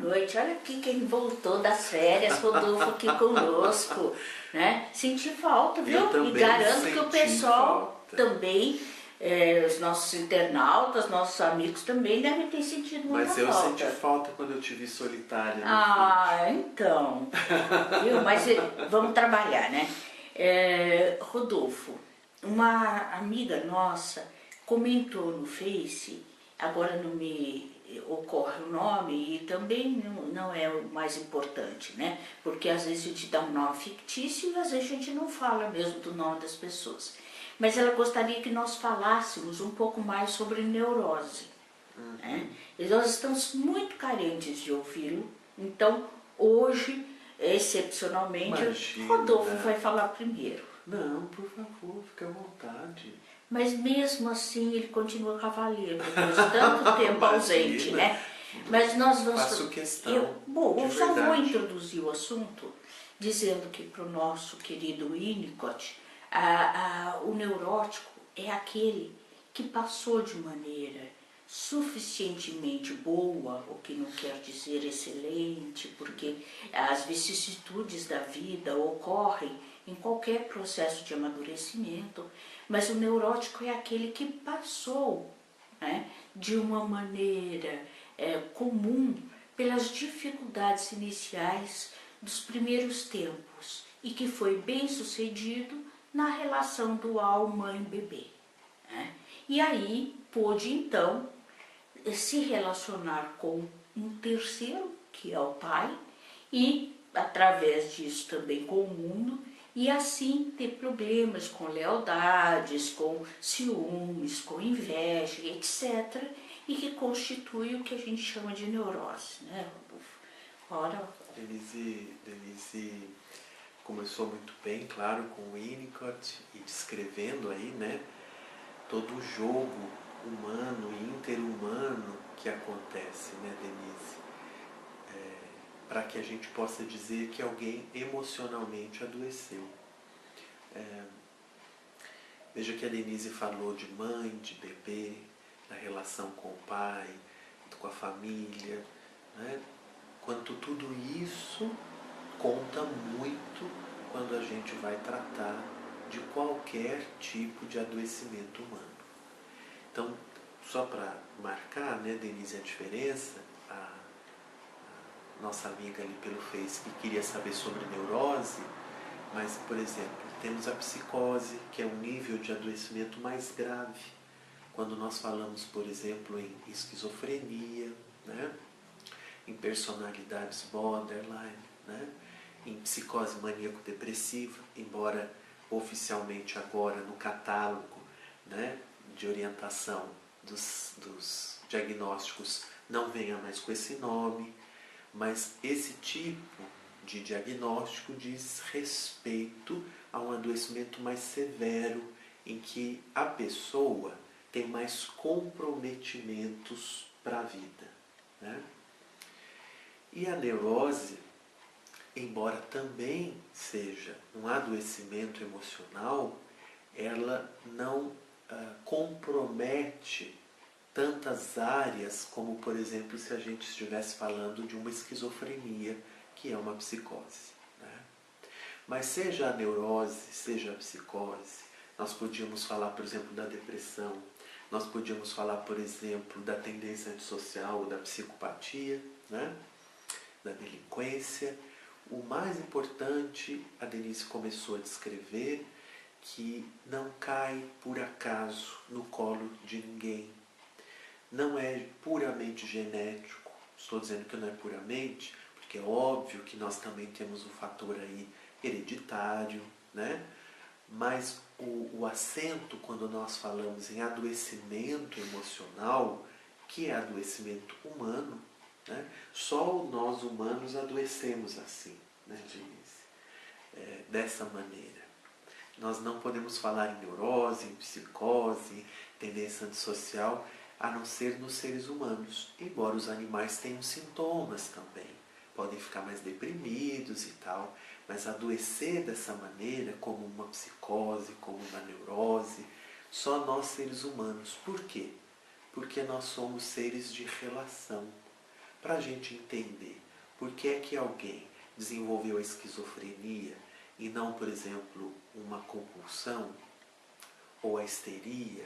noite. Olha aqui quem voltou das férias, Rodolfo aqui conosco, né? Senti falta, viu? Eu também e garanto que o pessoal falta. também, os nossos internautas, nossos amigos também devem ter sentido muita falta. Mas eu senti falta quando eu te vi solitária no vídeo. Então, viu? Mas vamos trabalhar, né? Rodolfo, uma amiga nossa comentou no Face, agora não me ocorre o nome e também não é o mais importante, né? Porque às vezes a gente dá um nome fictício e às vezes a gente não fala mesmo do nome das pessoas. Mas ela gostaria que nós falássemos um pouco mais sobre neurose. Né? E nós estamos muito carentes de ouvi-lo, então hoje, excepcionalmente, Imagina. Rodolfo vai falar primeiro. Não, por favor, fique à vontade. Mas mesmo assim ele continua cavaleiro, depois de tanto tempo ausente, né? Mas nós vamos... Faço questão. Eu só vou introduzir o assunto dizendo que para o nosso querido Winnicott, o neurótico é aquele que passou de maneira suficientemente boa, o que não quer dizer excelente, porque as vicissitudes da vida ocorrem em qualquer processo de amadurecimento, mas o neurótico é aquele que passou, né, de uma maneira comum pelas dificuldades iniciais dos primeiros tempos e que foi bem sucedido na relação dual mãe-bebê. Né? E aí pôde então se relacionar com um terceiro, que é o pai, e através disso também com o mundo, e assim ter problemas com lealdades, com ciúmes, com inveja, etc., e que constitui o que a gente chama de neurose, né, Rodolfo? Ora... Denise começou muito bem, claro, com o Winnicott e descrevendo aí, né, todo o jogo humano e interhumano que acontece, né, Denise? Para que a gente possa dizer que alguém emocionalmente adoeceu. Veja que a Denise falou de mãe, de bebê, da relação com o pai, com a família, né? Quanto tudo isso conta muito quando a gente vai tratar de qualquer tipo de adoecimento humano. Então, só para marcar, né, Denise, a diferença, a nossa amiga ali pelo Face que queria saber sobre neurose, mas, por exemplo, temos a psicose, que é um nível de adoecimento mais grave, quando nós falamos, por exemplo, em esquizofrenia, né, em personalidades borderline, né, em psicose maníaco-depressiva, embora oficialmente agora no catálogo, né, de orientação dos diagnósticos não venha mais com esse nome, mas esse tipo de diagnóstico diz respeito a um adoecimento mais severo, em que a pessoa tem mais comprometimentos para a vida, né? E a neurose, embora também seja um adoecimento emocional, ela não compromete tantas áreas como, por exemplo, se a gente estivesse falando de uma esquizofrenia, que é uma psicose, né? Mas seja a neurose, seja a psicose, nós podíamos falar, por exemplo, da depressão, nós podíamos falar, por exemplo, da tendência antissocial ou da psicopatia, né? Da delinquência. O mais importante, a Denise começou a descrever, que não cai por acaso no colo de ninguém. Não é puramente genético. Estou dizendo que não é puramente, porque é óbvio que nós também temos um fator aí hereditário, né? Mas o acento, quando nós falamos em adoecimento emocional, que é adoecimento humano, né? Só nós humanos adoecemos assim, né, Denise? Dessa maneira. Nós não podemos falar em neurose, em psicose, em tendência antissocial, a não ser nos seres humanos, embora os animais tenham sintomas também, podem ficar mais deprimidos e tal, mas adoecer dessa maneira, como uma psicose, como uma neurose, só nós seres humanos. Por quê? Porque nós somos seres de relação. para a gente entender por que é que alguém desenvolveu a esquizofrenia e não, por exemplo, uma compulsão, ou a histeria,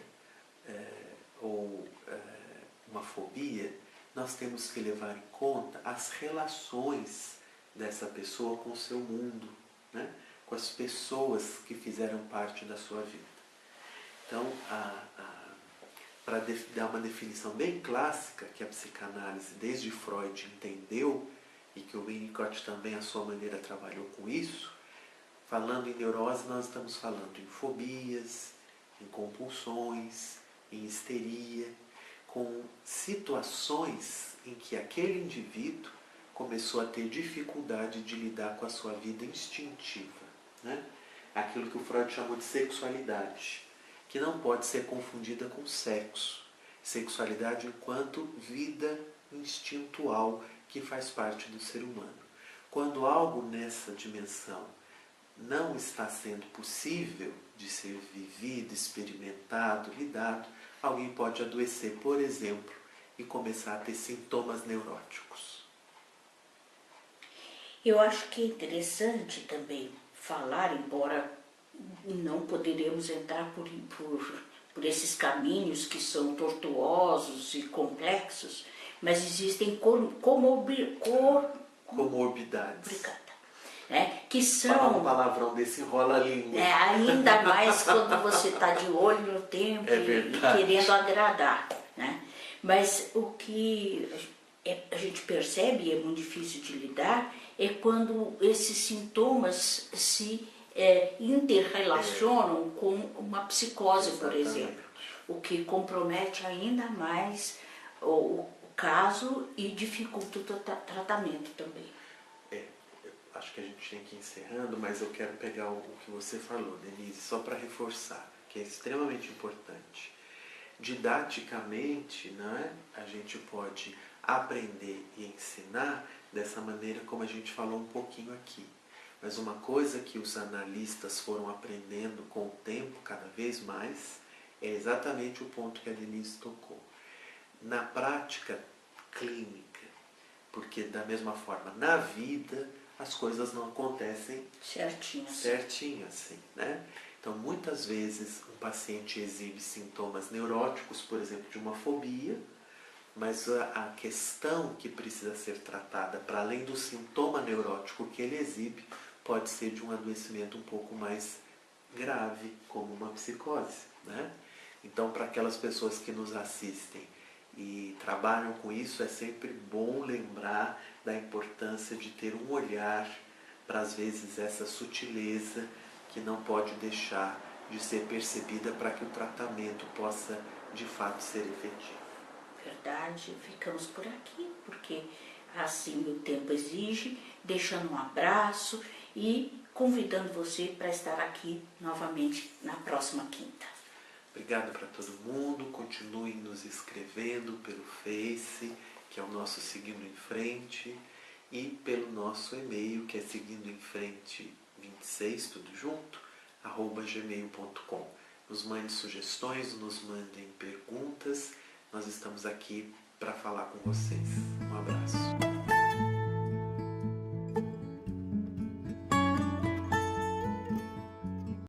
ou uma fobia, nós temos que levar em conta as relações dessa pessoa com o seu mundo, né? Com as pessoas que fizeram parte da sua vida. Então, para dar uma definição bem clássica, que a psicanálise desde Freud entendeu, e que o Winnicott também, à sua maneira, trabalhou com isso, falando em neurose, nós estamos falando em fobias, em compulsões, em histeria, com situações em que aquele indivíduo começou a ter dificuldade de lidar com a sua vida instintiva, né? Aquilo que o Freud chamou de sexualidade, que não pode ser confundida com sexo. Sexualidade enquanto vida instintual que faz parte do ser humano. Quando algo nessa dimensão não está sendo possível de ser vivido, experimentado, lidado, alguém pode adoecer, por exemplo, e começar a ter sintomas neuróticos. Eu acho que é interessante também falar, embora não poderemos entrar por esses caminhos que são tortuosos e complexos, mas existem comorbidades. Né, que são... Falar um palavrão desse enrola a língua. Ainda mais quando você está de olho no tempo e querendo agradar. Né? Mas o que a gente percebe, e é muito difícil de lidar, é quando esses sintomas se interrelacionam com uma psicose, por exemplo, o que compromete ainda mais o caso e dificulta o tratamento também. Acho que a gente tem que ir encerrando, mas eu quero pegar o que você falou, Denise, só para reforçar, que é extremamente importante. Didaticamente, né, a gente pode aprender e ensinar dessa maneira como a gente falou um pouquinho aqui. Mas uma coisa que os analistas foram aprendendo com o tempo, cada vez mais, é exatamente o ponto que a Denise tocou. Na prática clínica, porque da mesma forma, na vida, as coisas não acontecem certinho assim, né? Então, muitas vezes, um paciente exibe sintomas neuróticos, por exemplo, de uma fobia, mas a questão que precisa ser tratada, para além do sintoma neurótico que ele exibe, pode ser de um adoecimento um pouco mais grave, como uma psicose, né? Então, para aquelas pessoas que nos assistem e trabalham com isso, é sempre bom lembrar da importância de ter um olhar para, às vezes, essa sutileza que não pode deixar de ser percebida para que o tratamento possa, de fato, ser efetivo. Verdade, ficamos por aqui, porque assim o tempo exige, deixando um abraço e convidando você para estar aqui novamente na próxima quinta. Obrigado para todo mundo, continuem nos escrevendo pelo Face, que é o nosso Seguindo em Frente, e pelo nosso e-mail, que é seguindoemfrente26, tudo junto, @gmail.com. Nos mandem sugestões, nos mandem perguntas, nós estamos aqui para falar com vocês. Um abraço.